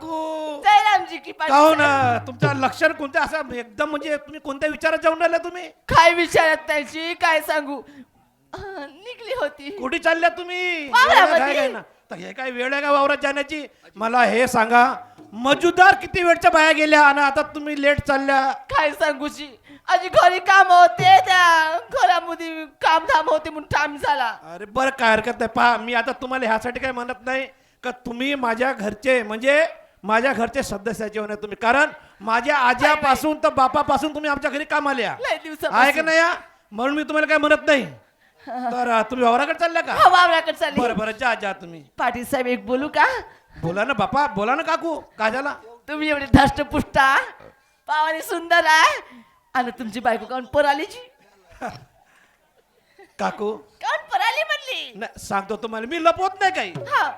काकू जयरामजी की का हो पाटील ना साहेब. तुमचं लक्षण कोणतं असं एकदम म्हणजे तुम्ही कोणत्या विचारात जाऊन राहिला तुम्ही काय विचारत त्याची काय सांगू निघली होती कुठे चालल्या तुम्ही वावरामध्ये. काय काय ना तर हे काय वेळ आहे का वावरात जाण्याची मला हे सांगा मजुदार किती वेळच्या बाया गेल्या आणि आता तुम्ही लेट चालल्या काय सांगूची आजी घरी काम होते त्या घरामध्ये काम धाम होते म्हणून टाइम झाला. अरे बरं काय हरकत नाही पहा मी आता तुम्हाला ह्यासाठी काय म्हणत नाही का तुम्ही माझ्या घरचे म्हणजे माझ्या घरचे सदस्याचे होणे तुम्ही कारण माझ्या आज्यापासून तर बापापासून तुम्ही आमच्या घरी काम आल्या लय आहे का दिवसापासून नाही या? म्हणून मी तुम्हाला काय म्हणत नाही तर तुम्ही वावराकडे चालल्या का वावराकडे चालली. बरं बरं जा जा तुम्ही पाटील साहेब एक बोलू का बोला ना बापा बोला ना काकू काय झाला तुम्ही एवढे धष्टपुष्टा पावाने सुंदर आहे आणि तुमची बायको काऊन पराली जी काकू काऊन पराली म्हणली नाही सांगतो तुम्हाला मी लपवत नाही काही हा